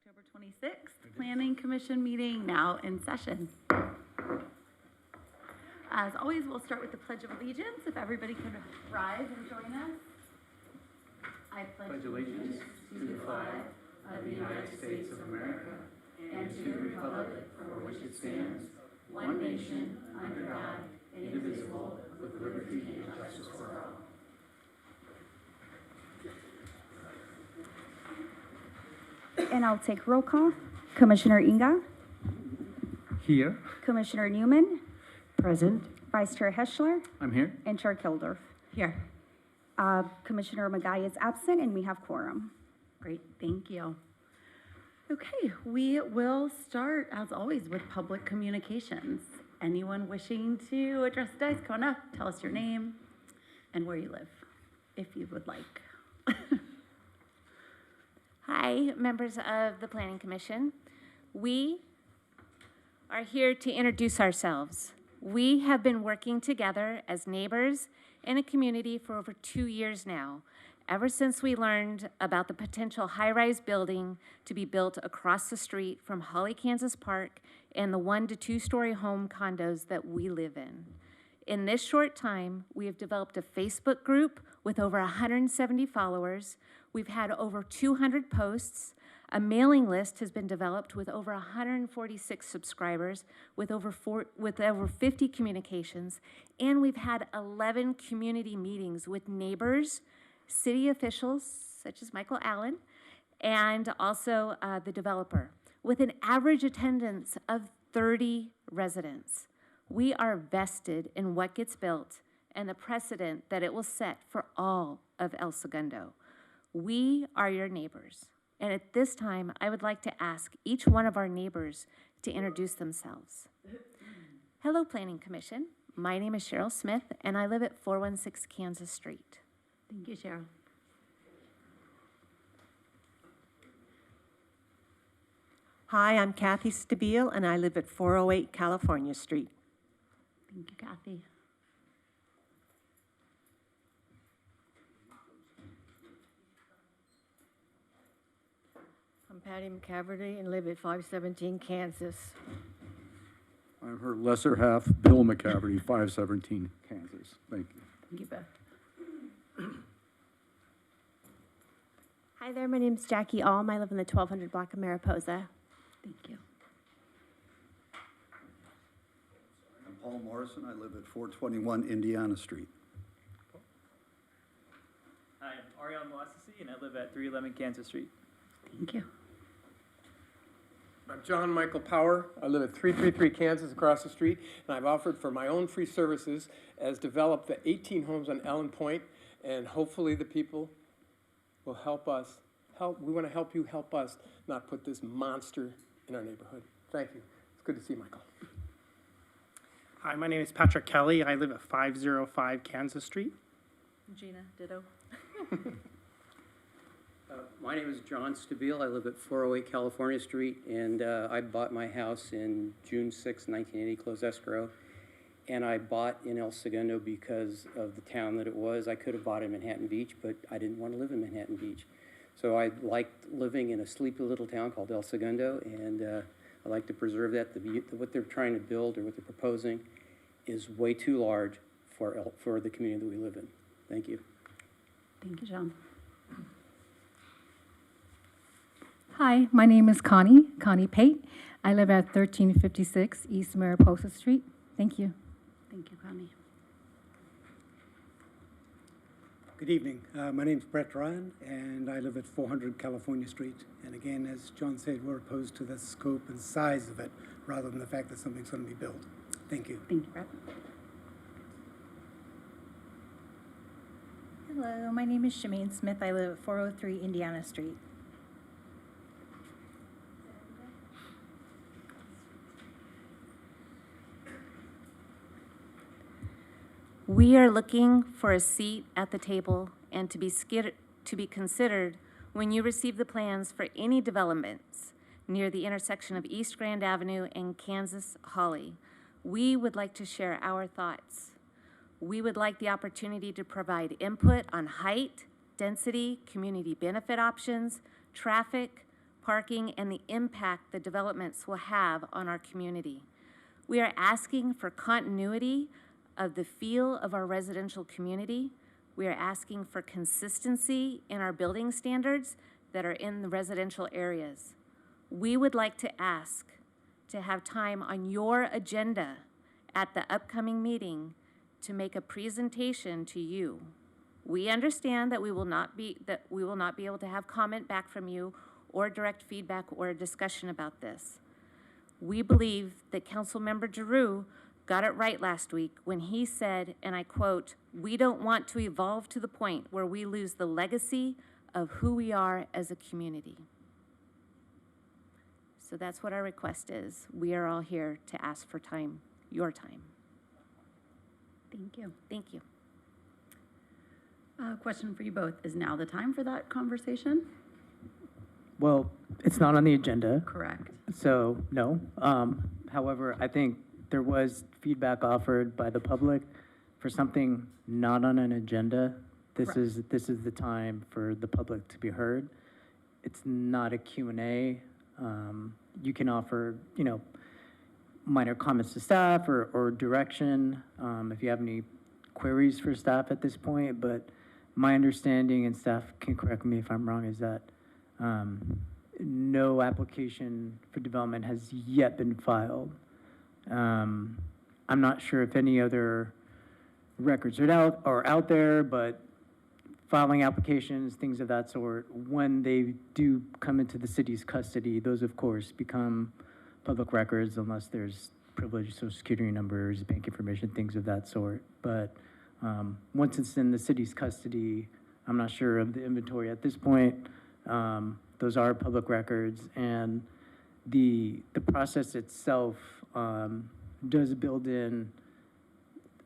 October 26th, Planning Commission meeting now in session. As always, we'll start with the Pledge of Allegiance. If everybody could rise and join us. I pledge allegiance to the flag of the United States of America and to the republic for which it stands, one nation, under God, indivisible, with liberty and justice for all. And I'll take roll call. Commissioner Inga, Here. Commissioner Newman, Present. Vice Chair Heschler, I'm here. and Chair Kildorf. Here. Commissioner Magai is absent, and we have quorum. Great, thank you. Okay, we will start, as always, with public communications. Anyone wishing to address the dais, come on up, tell us your name and where you live, if you would like. Hi, members of the Planning Commission. We are here to introduce ourselves. We have been working together as neighbors in a community for over 2 years now, ever since we learned about the potential high-rise building to be built across the street from Holly, Kansas Park and the 1 to 2 story home condos that we live in. In this short time, we have developed a Facebook group with over 170 followers. We've had over 200 posts. A mailing list has been developed with over 146 subscribers, with over 50 communications, and we've had 11 community meetings with neighbors, city officials, such as Michael Allen, and also the developer, with an average attendance of 30 residents. We are vested in what gets built and the precedent that it will set for all of El Segundo. We are your neighbors, and at this time, I would like to ask each one of our neighbors to introduce themselves. Hello, Planning Commission. My name is Cheryl Smith, and I live at 416 Kansas Street. Thank you, Cheryl. Hi, I'm Kathy Stabile, and I live at 408 California Street. Thank you, Kathy. I'm Patty McCaverty and live at 517 Kansas. I'm her lesser half, Bill McCaverty, 517 Kansas. Thank you. Thank you, Beth. Hi there, my name's Jackie Alm. I live in the 1200 block of Mariposa. Thank you. I'm Paul Morrison. I live at 421 Indiana Street. Hi, I'm Ariel Moassisi, and I live at 311 Kansas Street. Thank you. I'm John Michael Power. I live at 333 Kansas across the street, and I've offered for my own free services as develop the 18 homes on Ellen Point, and hopefully the people will help us. We want to help you help us not put this monster in our neighborhood. Thank you. It's good to see you, Michael. Hi, my name is Patrick Kelly. I live at 505 Kansas Street. Gina, ditto. My name is John Stabile. I live at 408 California Street, and I bought my house in June 6, 1980, closed escrow. And I bought in El Segundo because of the town that it was. I could have bought in Manhattan Beach, but I didn't want to live in Manhattan Beach. So I liked living in a sleepy little town called El Segundo, and I like to preserve that. What they're trying to build or what they're proposing is way too large for the community that we live in. Thank you. Thank you, John. Hi, my name is Connie Pate. I live at 1356 East Mariposa Street. Thank you. Thank you, Connie. Good evening. My name's Brett Ryan, and I live at 400 California Street. And again, as John said, we're opposed to the scope and size of it, rather than the fact that something's going to be built. Thank you. Thank you, Brett. Hello, my name is Shemaine Smith. I live at 403 Indiana Street. We are looking for a seat at the table and to be considered when you receive the plans for any developments near the intersection of East Grand Avenue and Kansas Holly. We would like to share our thoughts. We would like the opportunity to provide input on height, density, community benefit options, traffic, parking, and the impact the developments will have on our community. We are asking for continuity of the feel of our residential community. We are asking for consistency in our building standards that are in the residential areas. We would like to ask to have time on your agenda at the upcoming meeting to make a presentation to you. We understand that we will not be able to have comment back from you or direct feedback or a discussion about this. We believe that Councilmember Giroux got it right last week when he said, and I quote, "We don't want to evolve to the point where we lose the legacy of who we are as a community." So that's what our request is. We are all here to ask for time, your time. Thank you. Thank you. Question for you both. Is now the time for that conversation? Well, it's not on the agenda, Correct. so no. However, I think there was feedback offered by the public for something not on an agenda. This is the time for the public to be heard. It's not a Q&A. You can offer, minor comments to staff or direction if you have any queries for staff at this point. But my understanding, and staff can correct me if I'm wrong, is that no application for development has yet been filed. I'm not sure if any other records are out there, but filing applications, things of that sort, when they do come into the city's custody, those of course become public records unless there's privileged social security numbers, bank information, things of that sort. But once it's in the city's custody, I'm not sure of the inventory at this point. Those are public records, and the process itself does build in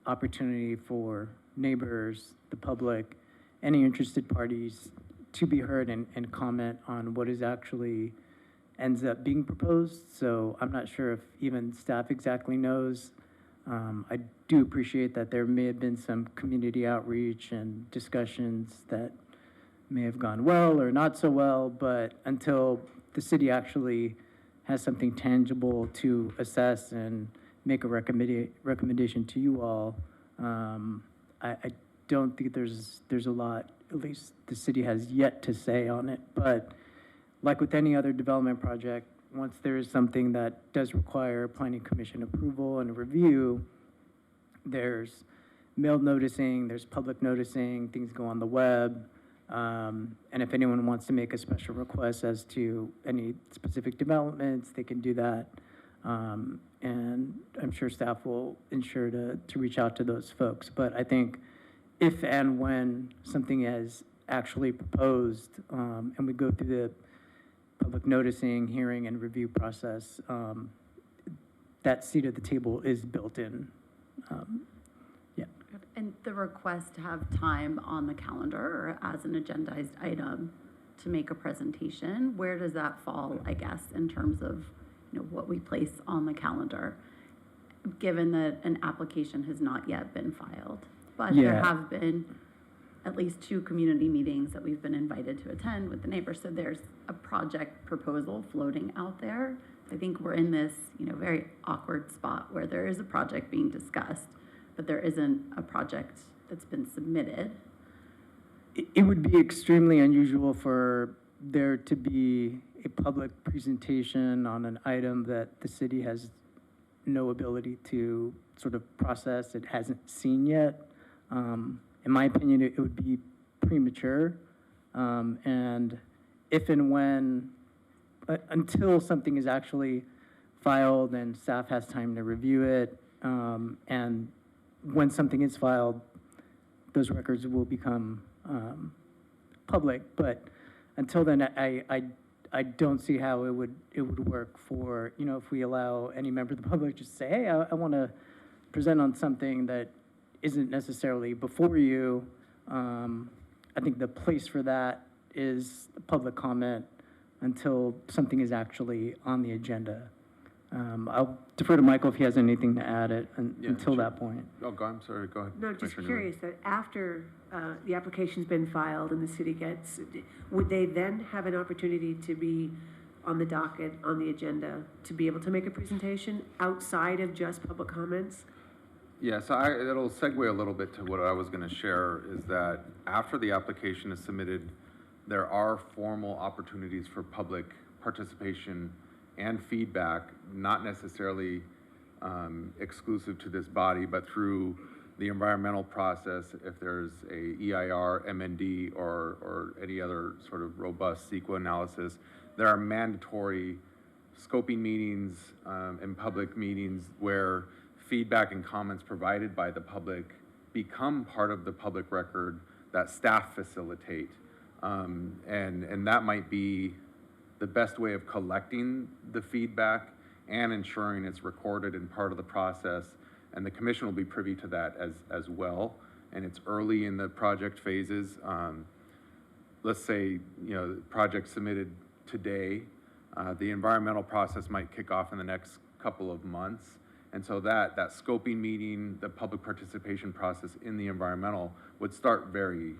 opportunity for neighbors, the public, any interested parties to be heard and comment on what is actually ends up being proposed. So I'm not sure if even staff exactly knows. I do appreciate that there may have been some community outreach and discussions that may have gone well or not so well, but until the city actually has something tangible to assess and make a recommendation to you all, I don't think there's a lot, at least the city has yet to say on it. But like with any other development project, once there is something that does require planning commission approval and a review, there's mail noticing, there's public noticing, things go on the web. And if anyone wants to make a special request as to any specific developments, they can do that. And I'm sure staff will ensure to reach out to those folks. But I think if and when something is actually proposed, and we go through the public noticing, hearing, and review process, that seat at the table is built in. And the request to have time on the calendar or as an agendized item to make a presentation, where does that fall, I guess, in terms of what we place on the calendar, given that an application has not yet been filed? But there have been at least 2 community meetings that we've been invited to attend with the neighbors. So there's a project proposal floating out there. I think we're in this, very awkward spot where there is a project being discussed, but there isn't a project that's been submitted. It would be extremely unusual for there to be a public presentation on an item that the city has no ability to sort of process, it hasn't seen yet. In my opinion, it would be premature. And if and when, until something is actually filed and staff has time to review it, and when something is filed, those records will become public. But until then, I don't see how it would work for, if we allow any member of the public just to say, hey, I want to present on something that isn't necessarily before you. I think the place for that is public comment until something is actually on the agenda. I'll defer to Michael if he has anything to add until that point. Oh, I'm sorry, go ahead. No, just curious that after the application's been filed and the city would they then have an opportunity to be on the docket, on the agenda, to be able to make a presentation outside of just public comments? Yeah, so it'll segue a little bit to what I was going to share, is that after the application is submitted, there are formal opportunities for public participation and feedback, not necessarily exclusive to this body, but through the environmental process. If there's a EIR, MND, or any other sort of robust CEQA analysis, there are mandatory scoping meetings and public meetings where feedback and comments provided by the public become part of the public record that staff facilitate. And that might be the best way of collecting the feedback and ensuring it's recorded and part of the process. And the commission will be privy to that as well. And it's early in the project phases. Let's say, the project submitted today, the environmental process might kick off in the next couple of months. And so that scoping meeting, the public participation process in the environmental would start very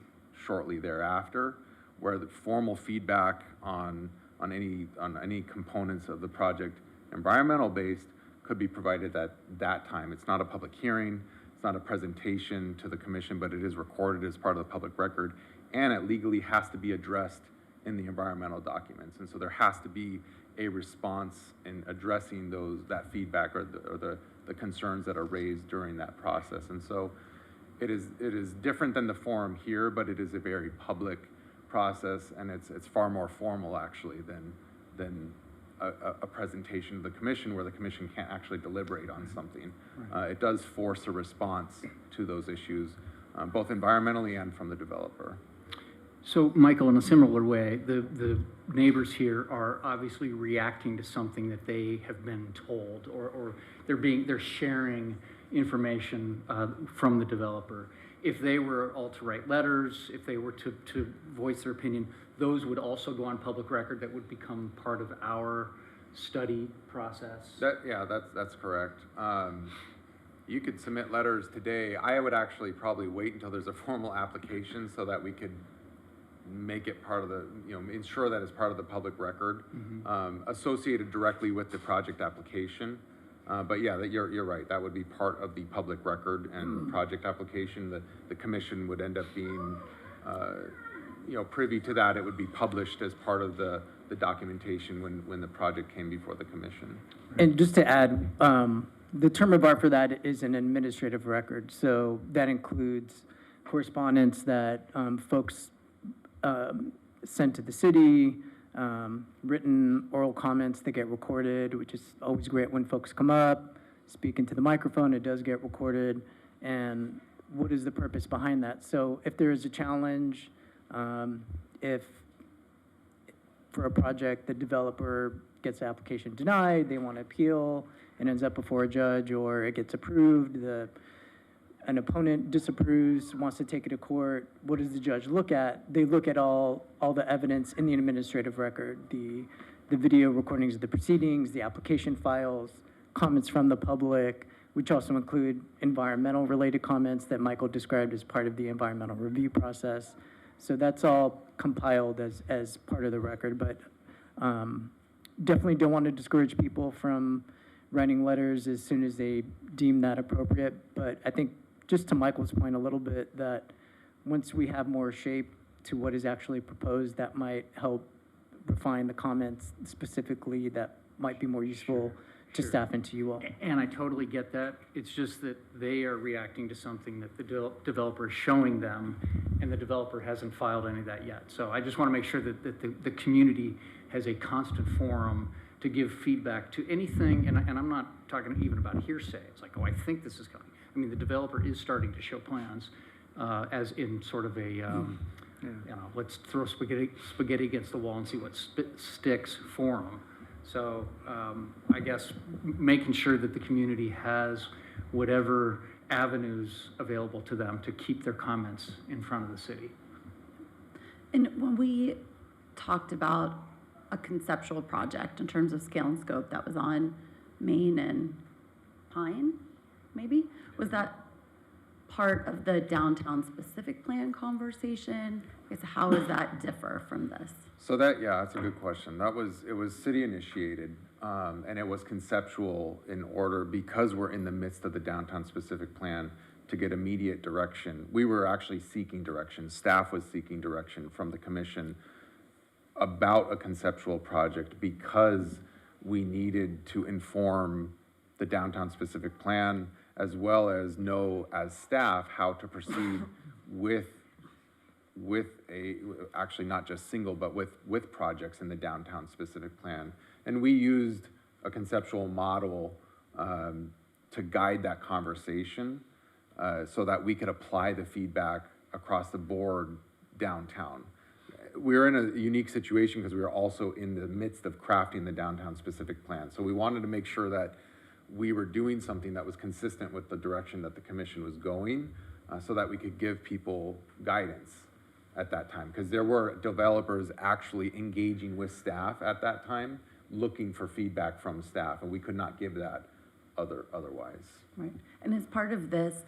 shortly thereafter, where the formal feedback on any components of the project, environmental based, could be provided at that time. It's not a public hearing, it's not a presentation to the commission, but it is recorded as part of the public record, and it legally has to be addressed in the environmental documents. And so there has to be a response in addressing that feedback or the concerns that are raised during that process. And so it is different than the forum here, but it is a very public process, and it's far more formal actually than a presentation to the commission, where the commission can't actually deliberate on something. It does force a response to those issues, both environmentally and from the developer. So, Michael, in a similar way, the neighbors here are obviously reacting to something that they have been told, or they're sharing information from the developer. If they were all to write letters, if they were to voice their opinion, those would also go on public record. That would become part of our study process. That's correct. You could submit letters today. I would actually probably wait until there's a formal application so that we could make it part of the, ensure that it's part of the public record, associated directly with the project application. But yeah, you're right. That would be part of the public record and project application. The commission would end up being, privy to that. It would be published as part of the documentation when the project came before the commission. And just to add, the term of art for that is an administrative record. So that includes correspondence that folks sent to the city, written oral comments that get recorded, which is always great when folks come up, speak into the microphone, it does get recorded. And what is the purpose behind that? So if there is a challenge, if for a project the developer gets the application denied, they want to appeal, it ends up before a judge, or it gets approved, an opponent disapproves, wants to take it to court, what does the judge look at? They look at all the evidence in the administrative record, the video recordings of the proceedings, the application files, comments from the public, which also include environmental related comments that Michael described as part of the environmental review process. So that's all compiled as part of the record, but definitely don't want to discourage people from writing letters as soon as they deem that appropriate. But I think, just to Michael's point a little bit, that once we have more shape to what is actually proposed, that might help refine the comments specifically that might be more useful to staff and to you all. And I totally get that. It's just that they are reacting to something that the developer is showing them, and the developer hasn't filed any of that yet. So I just want to make sure that the community has a constant forum to give feedback to anything, and I'm not talking even about hearsay. It's like, oh, I think this is coming. I mean, the developer is starting to show plans as in sort of a, let's throw spaghetti against the wall and see what sticks for them. So I guess making sure that the community has whatever avenues available to them to keep their comments in front of the city. And when we talked about a conceptual project in terms of scale and scope that was on Main and Pine, maybe, was that part of the downtown specific plan conversation? I guess how does that differ from this? So that, yeah, that's a good question. It was city initiated, and it was conceptual in order, because we're in the midst of the downtown specific plan, to get immediate direction. We were actually seeking direction. Staff was seeking direction from the commission about a conceptual project because we needed to inform the downtown specific plan, as well as know as staff how to proceed with actually not just single, but with projects in the downtown specific plan. And we used a conceptual model to guide that conversation so that we could apply the feedback across the board downtown. We were in a unique situation because we were also in the midst of crafting the downtown specific plan. So we wanted to make sure that we were doing something that was consistent with the direction that the commission was going, so that we could give people guidance at that time. Because there were developers actually engaging with staff at that time, looking for feedback from staff, and we could not give that otherwise. Right. And as part of this,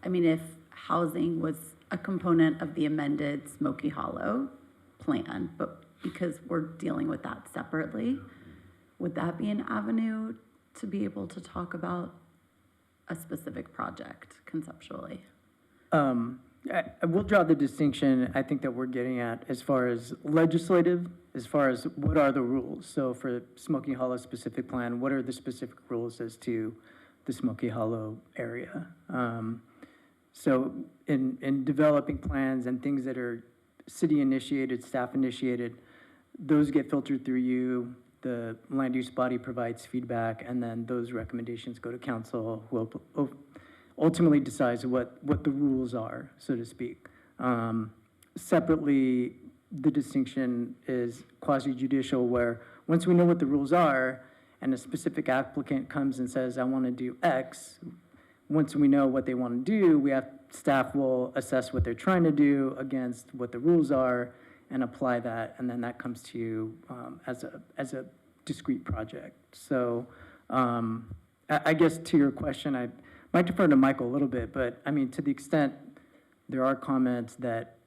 I mean, if housing was a component of the amended Smoky Hollow plan, but because we're dealing with that separately, would that be an avenue to be able to talk about a specific project conceptually? I will draw the distinction I think that we're getting at as far as legislative, as far as what are the rules. So for Smoky Hollow specific plan, what are the specific rules as to the Smoky Hollow area? So in developing plans and things that are city initiated, staff initiated, those get filtered through you. The land use body provides feedback, and then those recommendations go to council, who ultimately decides what the rules are, so to speak. Separately, the distinction is quasi-judicial, where once we know what the rules are, and a specific applicant comes and says, I want to do X, once we know what they want to do, staff will assess what they're trying to do against what the rules are and apply that, and then that comes to you as a discrete project. So I guess to your question, I might defer to Michael a little bit, but I mean, to the extent there are comments that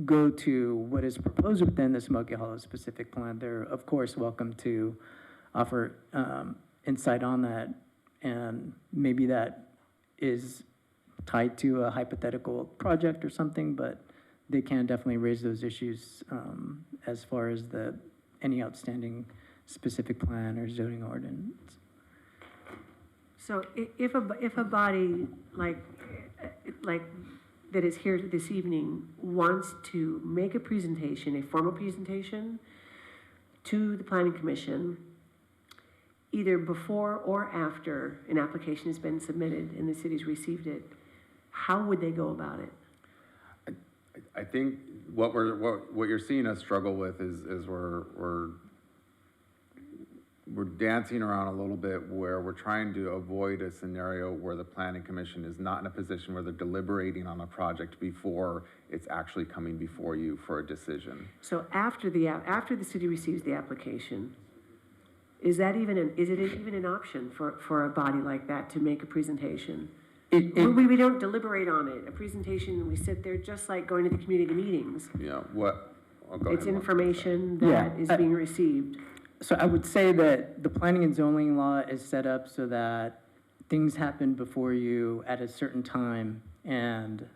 go to what is proposed within the Smoky Hollow specific plan, they're of course welcome to offer insight on that, and maybe that is tied to a hypothetical project or something, but they can definitely raise those issues as far as any outstanding specific plan or zoning ordinance. So if a body like that is here this evening wants to make a presentation, a formal presentation to the Planning Commission, either before or after an application has been submitted and the city's received it, how would they go about it? I think what you're seeing us struggle with is we're dancing around a little bit, where we're trying to avoid a scenario where the Planning Commission is not in a position where they're deliberating on a project before it's actually coming before you for a decision. So after the city receives the application, is it even an option for a body like that to make a presentation? We don't deliberate on it. A presentation, we sit there just like going to the community meetings. Yeah, what? Oh, go It's ahead. information that is being received. So I would say that the planning and zoning law is set up so that things happen before you at a certain time, and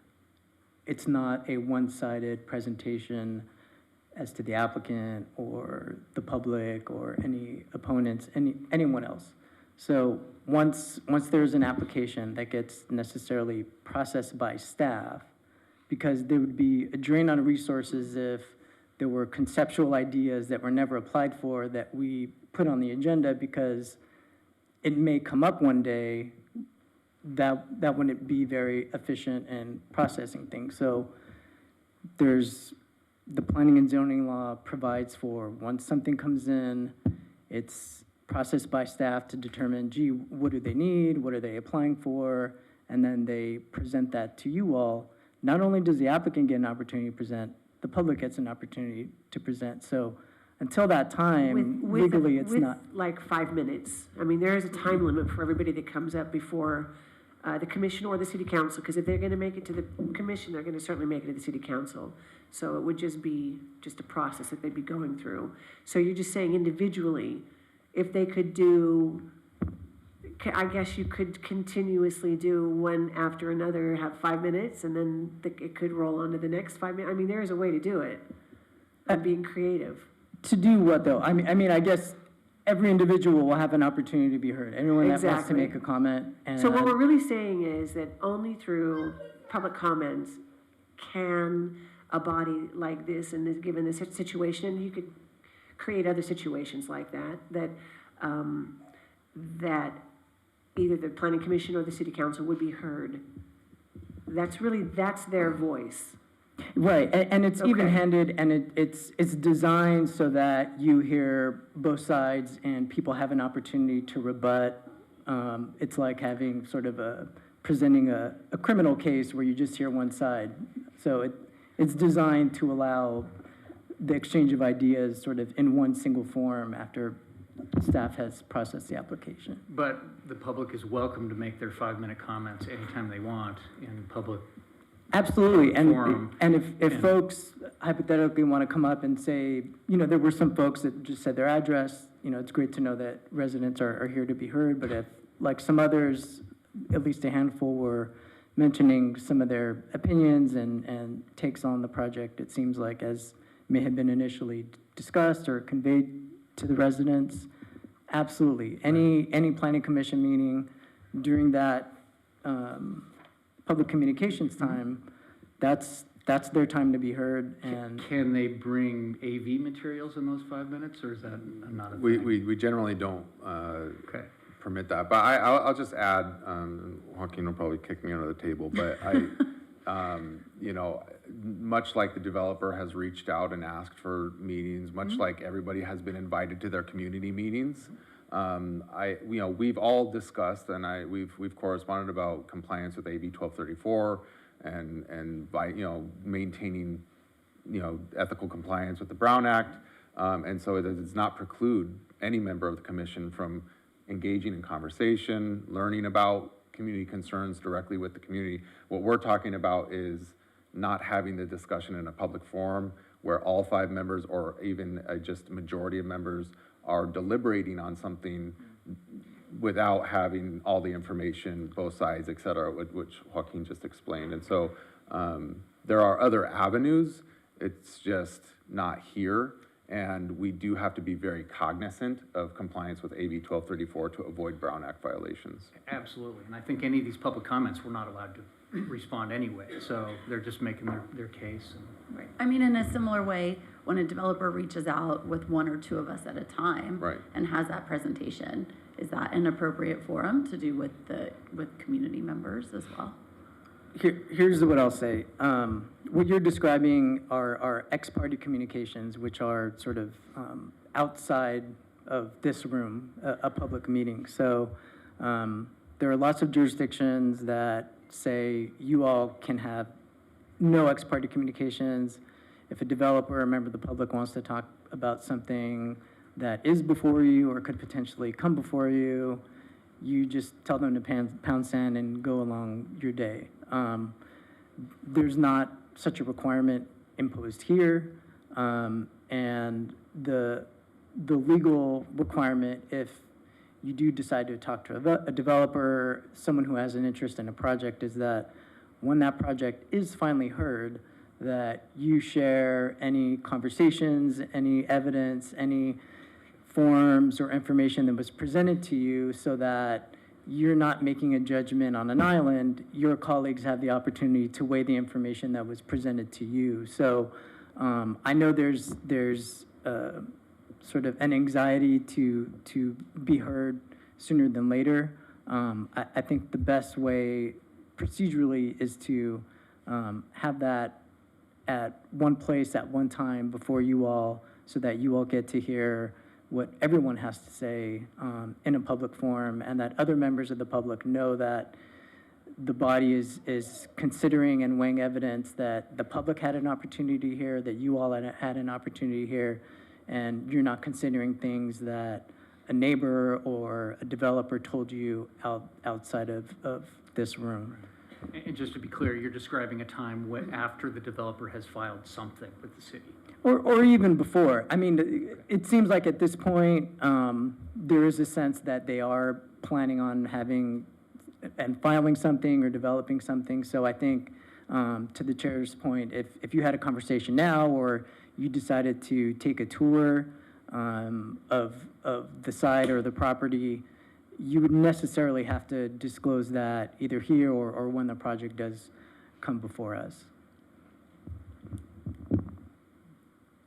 it's not a one-sided presentation as to the applicant or the public or any opponents, anyone else. So once there's an application that gets necessarily processed by staff, because there would be a drain on resources if there were conceptual ideas that were never applied for that we put on the agenda, because it may come up one day, that wouldn't be very efficient in processing things. So the planning and zoning law provides for, once something comes in, it's processed by staff to determine, gee, what do they need? What are they applying for? And then they present that to you all. Not only does the applicant get an opportunity to present, the public gets an opportunity to present. So until that time, legally, it's not. Like 5 minutes. I mean, there is a time limit for everybody that comes up before the commission or the city council, because if they're gonna make it to the commission, they're gonna certainly make it to the city council. So it would just be a process that they'd be going through. So you're just saying individually, if they could do, I guess you could continuously do one after another, have 5 minutes, and then it could roll on to the next 5 minutes. I mean, there is a way to do it. I'm being creative. To do what, though? I mean, I guess every individual will have an opportunity to be heard. Anyone that wants to Exactly. make a comment. And So what we're really saying is that only through public comments can a body like this, and given this situation, and you could create other situations like that, that either the planning commission or the city council would be heard. That's their voice. Right, and it's Okay. even-handed, and it's designed so that you hear both sides and people have an opportunity to rebut. It's like having sort of presenting a criminal case where you just hear one side. So it's designed to allow the exchange of ideas sort of in one single form after staff has processed the application. But the public is welcome to make their 5-minute comments anytime they want in public. Absolutely, Forum. and if And- folks hypothetically want to come up and say, there were some folks that just said their address, it's great to know that residents are here to be heard, but if, like some others, at least a handful were mentioning some of their opinions and takes on the project, it seems like, as may have been initially discussed or conveyed to the residents, absolutely. Any planning commission meeting during that public communications time, that's their time to be heard. And Can they bring AV materials in those 5 minutes, or is that not a thing? We generally don't permit that, but I'll just add, Joaquin will probably kick me under the table, but much like the developer has reached out and asked for meetings, much like everybody has been invited to their community meetings, we've all discussed and we've corresponded about compliance with AB 1234 and by maintaining ethical compliance with the Brown Act, and so it does not preclude any member of the commission from engaging in conversation, learning about community concerns directly with the community. What we're talking about is not having the discussion in a public forum where all 5 members or even just a majority of members are deliberating on something without having all the information, both sides, et cetera, which Joaquin just explained. And so there are other avenues, it's just not here. And we do have to be very cognizant of compliance with AB 1234 to avoid Brown Act violations. Absolutely, and I think any of these public comments, we're not allowed to respond anyway, so they're just making their case. Right. I mean, in a similar way, when a developer reaches out with 1 or 2 of us at a time Right. and has that presentation, is that an appropriate forum to do with community members as well? Here's what I'll say. What you're describing are ex-party communications, which are sort of outside of this room, a public meeting. So there are lots of jurisdictions that say you all can have no ex-party communications. If a developer or a member of the public wants to talk about something that is before you or could potentially come before you, you just tell them to pound sand and go along your day. There's not such a requirement imposed here, and the legal requirement, if you do decide to talk to a developer, someone who has an interest in a project, is that when that project is finally heard, that you share any conversations, any evidence, any forms or information that was presented to you, so that you're not making a judgment on an island. Your colleagues have the opportunity to weigh the information that was presented to you. So I know there's sort of an anxiety to be heard sooner than later. I think the best way procedurally is to have that at one place at one time before you all, so that you all get to hear what everyone has to say in a public forum, and that other members of the public know that the body is considering and weighing evidence that the public had an opportunity to hear, that you all had an opportunity to hear, and you're not considering things that a neighbor or a developer told you outside of this room. And just to be clear, you're describing a time after the developer has filed something with the city. Or even before. I mean, it seems like at this point, there is a sense that they are planning on having and filing something or developing something. So I think, to the chair's point, if you had a conversation now or you decided to take a tour of the site or the property, you would necessarily have to disclose that either here or when the project does come before us.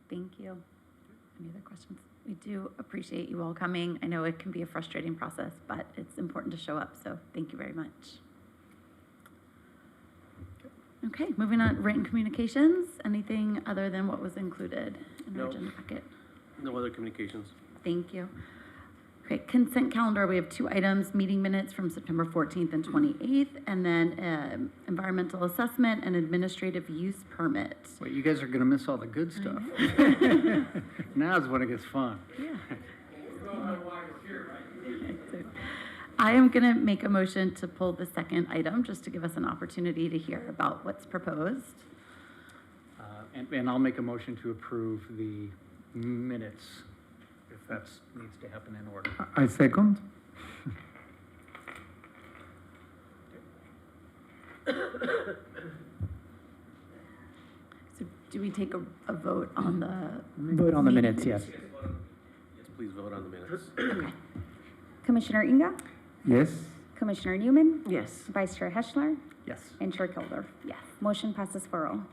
Thank you. Any other questions? We do appreciate you all coming. I know it can be a frustrating process, but it's important to show up, so thank you very much. Okay, moving on, written communications. Anything other than what was included in our agenda packet? No other communications. Thank you. Okay, consent calendar, we have 2 items, meeting minutes from September 14th and 28th, and then environmental assessment and administrative use permit. Wait, you guys are gonna miss all the good stuff. Now's when it gets fun. Yeah. I am going to make a motion to pull the second item, just to give us an opportunity to hear about what's proposed. And I'll make a motion to approve the minutes, if that needs to happen in order. I second. So do we take a vote on the? Vote on the minutes, yes. Yes, please vote on the minutes. Okay. Commissioner Inga? Yes. Commissioner Newman? Yes. Vice Chair Heschler? Yes. And Chair Kilder? Yes. Motion passes 4-0.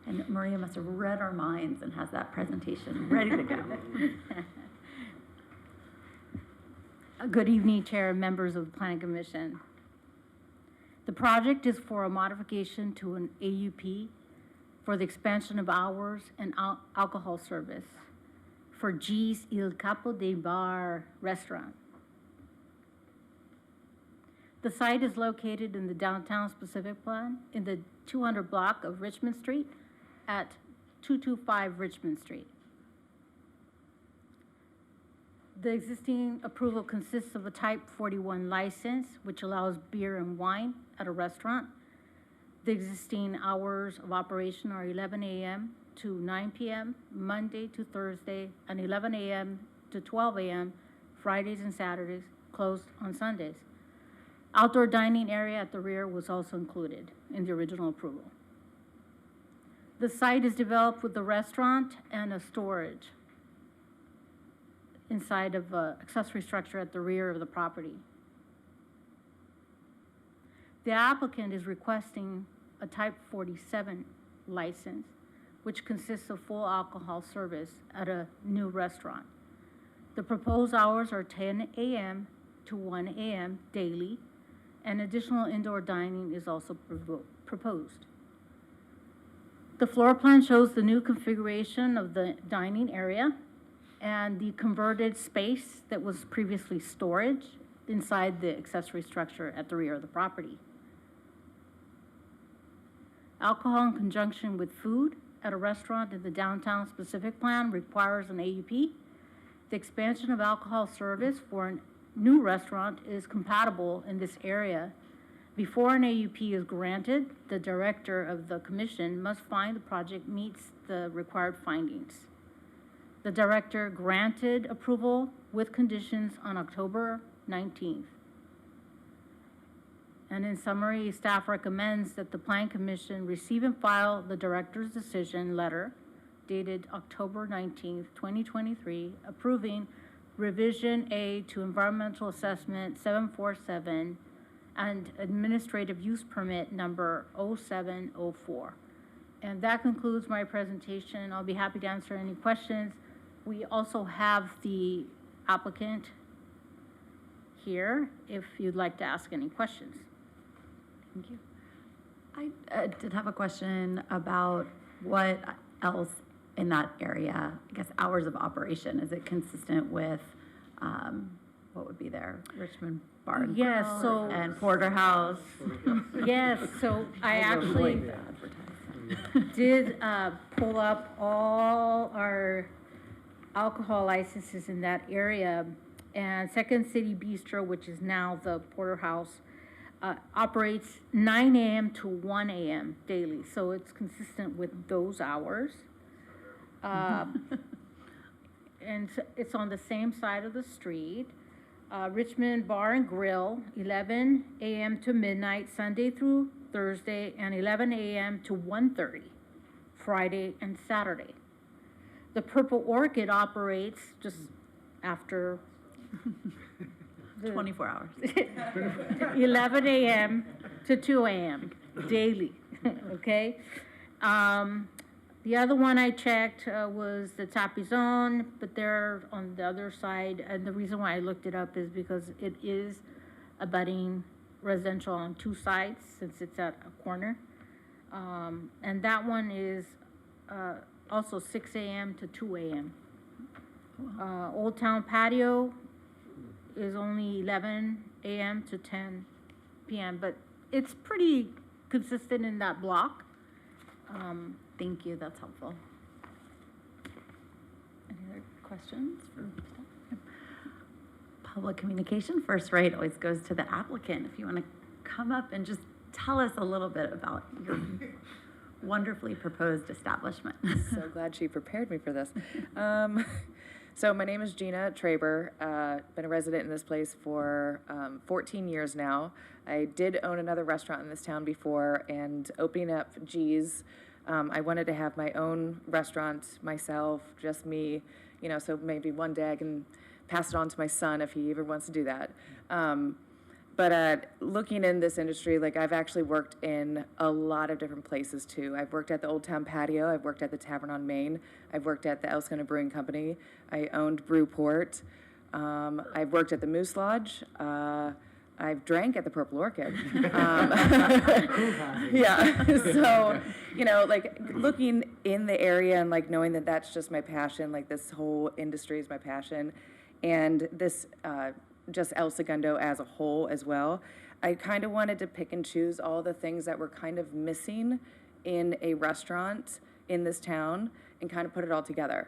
And Maria must have read our minds and has that presentation ready to go. Good evening, Chair and members of the Planning Commission. The project is for a modification to an AUP for the expansion of hours and alcohol service for G's Il Capo de Bar restaurant. The site is located in the downtown Pacific Plan in the 200 block of Richmond Street at 225 Richmond Street. The existing approval consists of a Type 41 license, which allows beer and wine at a restaurant. The existing hours of operation are 11 a.m. to 9 p.m., Monday to Thursday, and 11 a.m. to 12 a.m., Fridays and Saturdays, closed on Sundays. Outdoor dining area at the rear was also included in the original approval. The site is developed with the restaurant and a storage inside of an accessory structure at the rear of the property. The applicant is requesting a Type 47 license, which consists of full alcohol service at a new restaurant. The proposed hours are 10 a.m. to 1 a.m. daily, and additional indoor dining is also proposed. The floor plan shows the new configuration of the dining area and the converted space that was previously storage inside the accessory structure at the rear of the property. Alcohol in conjunction with food at a restaurant in the downtown Pacific Plan requires an AUP. The expansion of alcohol service for a new restaurant is compatible in this area. Before an AUP is granted, the director of the commission must find the project meets the required findings. The director granted approval with conditions on October 19th. And in summary, staff recommends that the Plan Commission receive and file the director's decision letter dated October 19th, 2023, approving revision A to environmental assessment 747 and administrative use permit number 0704. And that concludes my presentation. I'll be happy to answer any questions. We also have the applicant here if you'd like to ask any questions. Thank you. I did have a question about what else in that area, I guess hours of operation. Is it consistent with what would be there? Richmond Bar and Yes, Grill so- and Porterhouse? Yes, so I actually did pull up all our alcohol licenses in that area. And Second City Bistro, which is now the Porterhouse, operates 9 a.m. to 1 a.m. daily, so it's consistent with those hours. And it's on the same side of the street. Richmond Bar and Grill, 11 a.m. to midnight, Sunday through Thursday, and 11 a.m. to 1:30, Friday and Saturday. The Purple Orchid operates just after 24 hours. 11 a.m. to 2 a.m. daily, okay? The other one I checked was the Tapizon, but they're on the other side. And the reason why I looked it up is because it is abutting residential on two sides since it's at a corner. And that one is also 6 a.m. to 2 a.m. Old Town Patio is only 11 a.m. to 10 p.m., but it's pretty consistent in that block. Thank you, that's helpful. Any other questions for staff? Public communication, first right always goes to the applicant. If you want to come up and just tell us a little bit about your wonderfully proposed establishment. So glad she prepared me for this. So my name is Gina Traber. Been a resident in this place for 14 years now. I did own another restaurant in this town before, and opening up G's, I wanted to have my own restaurant myself, just me, you know, so maybe one day I can pass it on to my son if he ever wants to do that. But looking in this industry, like I've actually worked in a lot of different places too. I've worked at the Old Town Patio. I've worked at the Tavern on Main. I've worked at the El Segundo Brewing Company. I owned Brewport. I've worked at the Moose Lodge. I've drank at the Purple Orchid. Yeah, so, you know, like looking in the area and like knowing that that's just my passion, like this whole industry is my passion. And this, just El Segundo as a whole as well. I kind of wanted to pick and choose all the things that were kind of missing in a restaurant in this town and kind of put it all together.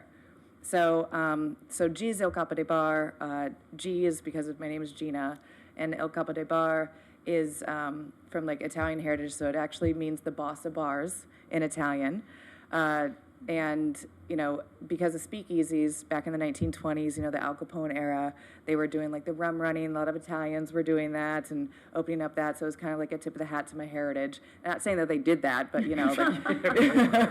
So, so G's El Capo de Bar, G is because of my name is Gina, and El Capo de Bar is from like Italian heritage, so it actually means the boss of bars in Italian. And, you know, because of speakeasies back in the 1920s, you know, the Al Capone era, they were doing like the rum running. A lot of Italians were doing that and opening up that. So it was kind of like a tip of the hat to my heritage. Not saying that they did that, but, you know, like,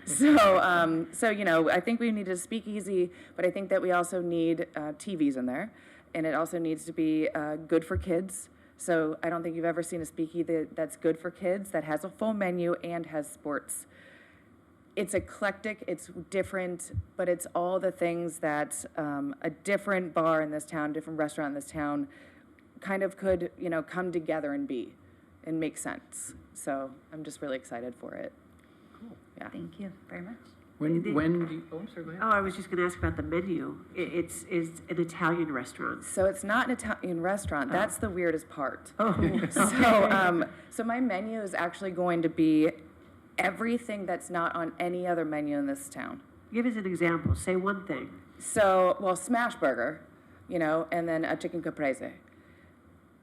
so, you know, I think we need a speakeasy, but I think that we also need TVs in there. And it also needs to be good for kids. So I don't think you've ever seen a speakeasy that's good for kids, that has a full menu and has sports. It's eclectic, it's different, but it's all the things that a different bar in this town, different restaurant in this town kind of could, you know, come together and be and make sense. So I'm just really excited for it. Cool. Yeah. Thank you very much. When do you, oh, I'm sorry, go ahead. Oh, I was just going to ask about the menu. It's an Italian restaurant. So it's not an Italian restaurant. Oh. That's the weirdest part. Oh, So, so my menu is actually going to be everything that's not on any other menu in this town. Give us an example. Say one thing. So, well, smash burger, you know, and then a chicken caprese.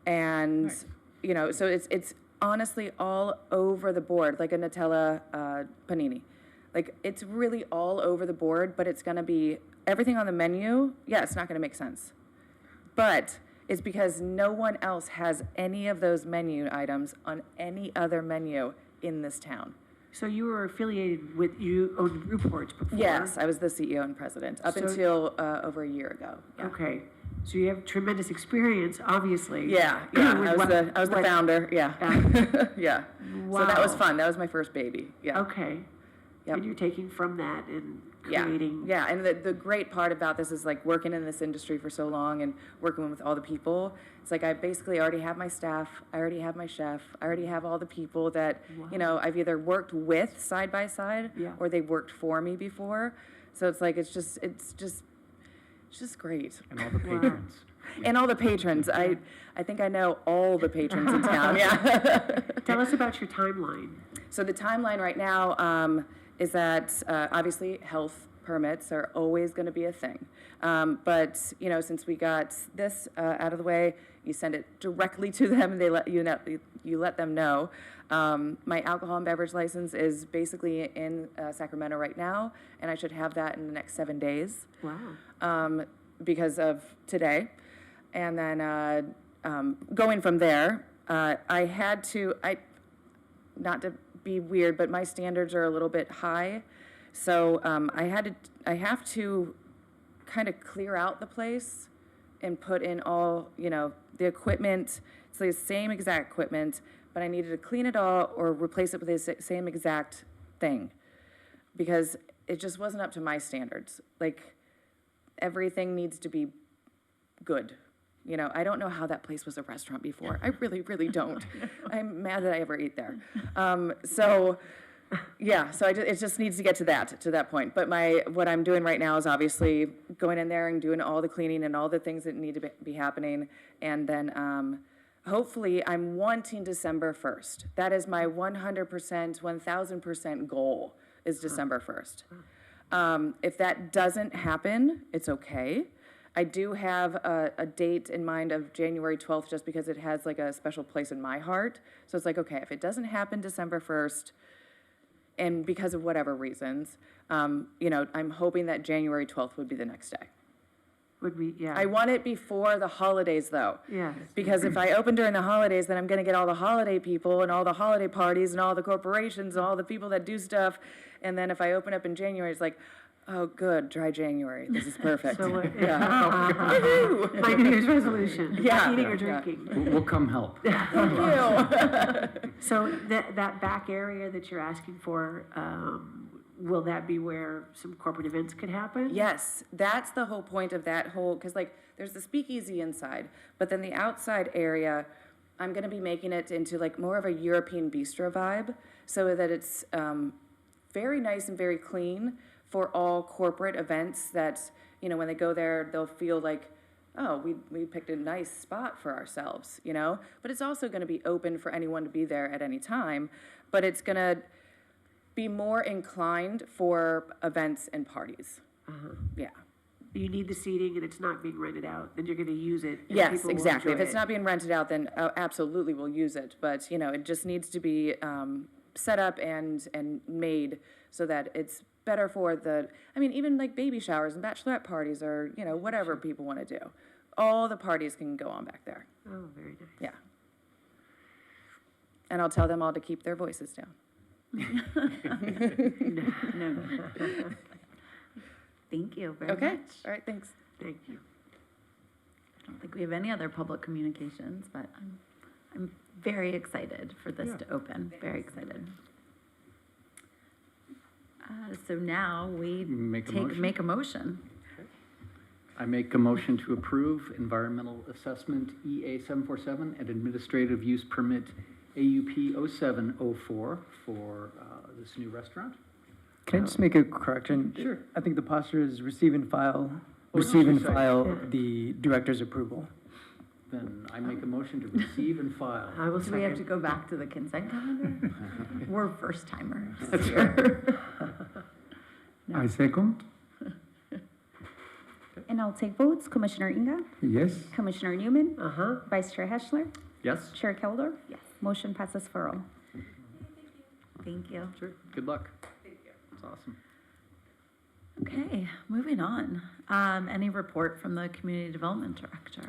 And, nice. You know, so it's honestly all over the board, like a Nutella panini. Like, it's really all over the board, but it's going to be everything on the menu. Yeah, it's not going to make sense. But it's because no one else has any of those menu items on any other menu in this town. So you were affiliated with, you owned Brewport before? Yes, I was the CEO and president up until over a year ago. Yeah. Okay, so you have tremendous experience, obviously. Yeah, I was the founder. Yeah, yeah. Wow. So that was fun. That was my first baby. Yeah. Okay. Yep. And you're taking from that and creating. Yeah, and the great part about this is like working in this industry for so long and working with all the people. It's like I basically already have my staff, I already have my chef, I already have all the people that, you know, I've either worked with side by side or they worked for me before. So it's like it's just great. And all the patrons. And all the patrons. I think I know all the patrons in town. Yeah. Tell us about your timeline. So the timeline right now is that obviously health permits are always going to be a thing. But, you know, since we got this out of the way, you send it directly to them, and they let you know, you let them know. My alcohol and beverage license is basically in Sacramento right now, and I should have that in the next 7 days. Wow. Because of today. And then going from there, I had to, not to be weird, but my standards are a little bit high. So I have to kind of clear out the place and put in all, you know, the equipment. It's the same exact equipment, but I needed to clean it all or replace it with the same exact thing because it just wasn't up to my standards. Like, everything needs to be good. You know, I don't know how that place was a restaurant before. I really, really don't. I'm mad that I ever ate there. So it just needs to get to that point. But what I'm doing right now is obviously going in there and doing all the cleaning and all the things that need to be happening. And then hopefully I'm wanting December 1st. That is my 100%, 1,000% goal is December 1st. If that doesn't happen, it's okay. I do have a date in mind of January 12th just because it has like a special place in my heart. So it's like, okay, if it doesn't happen December 1st, and because of whatever reasons, you know, I'm hoping that January 12th would be the next day. Would be, yeah. I want it before the holidays, though. Yes. Because if I open during the holidays, then I'm going to get all the holiday people and all the holiday parties and all the corporations and all the people that do stuff. And then if I open up in January, it's like, oh, good, dry January. This is perfect. So, Woohoo! my New Year's resolution. Yeah. Eating or drinking. We'll come help. Thank you. So that back area that you're asking for, will that be where some corporate events could happen? Yes, that's the whole point of that whole, because like there's the speakeasy inside, but then the outside area, I'm going to be making it into like more of a European bistro vibe so that it's very nice and very clean for all corporate events that, you know, when they go there, they'll feel like, oh, we picked a nice spot for ourselves, you know? But it's also going to be open for anyone to be there at any time, but it's going to be more inclined for events and parties. Yeah. You need the seating and it's not being rented out, then you're going to use it. And Yes, people will exactly. If enjoy it's it. not being rented out, then absolutely we'll use it. But, you know, it just needs to be set up and made so that it's better for even like baby showers and bachelorette parties or, you know, whatever people want to do. All the parties can go on back there. Oh, very nice. Yeah. And I'll tell them all to keep their voices down. No. Thank you very Okay, much. all right, thanks. Thank you. I don't think we have any other public communications, but I'm very excited for this to open, very excited. So now we Make a motion. make a motion. I make a motion to approve environmental assessment EA 747 and administrative use permit AUP 0704 for this new restaurant. Can I just make a correction? Sure. I think the posture is receive and file, Yeah. the director's approval. Then I make a motion to receive and file. I will Do we have to second. go back to the consent calendar? We're first timers here. I second. And I'll take votes. Commissioner Inga, Yes. Commissioner Newman, Uh-huh. Vice Chair Heschler, Yes? Chair Keldor. Yes. Motion passes 4-0. Thank you. Sure. Good luck. Thank you. It's awesome. Okay, moving on. Any report from the Community Development Director?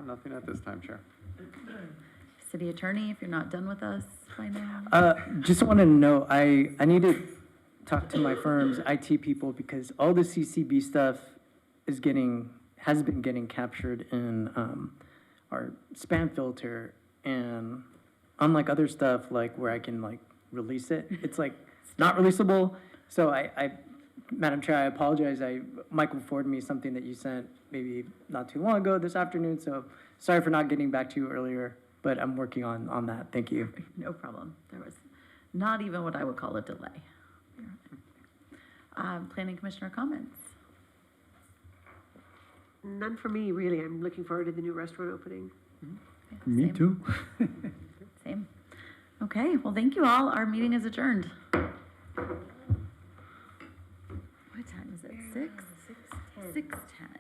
Nothing at this time, Chair. City Attorney, if you're not done with us by now? Just wanted to know, I need to talk to my firm's IT people because all the CCB stuff has been getting captured in our spam filter, and unlike other stuff like where I can like release it, it's like not releasable. So Madam Chair, I apologize. Michael forwarded me something that you sent maybe not too long ago this afternoon. So sorry for not getting back to you earlier, but I'm working on that. Thank you. No problem. There was not even what I would call a delay. Planning Commissioner comments? None for me, really. I'm looking forward to the new restaurant opening. Me Same. too. Same. Okay, well, thank you all. Our meeting is adjourned. What time is it? 6:10.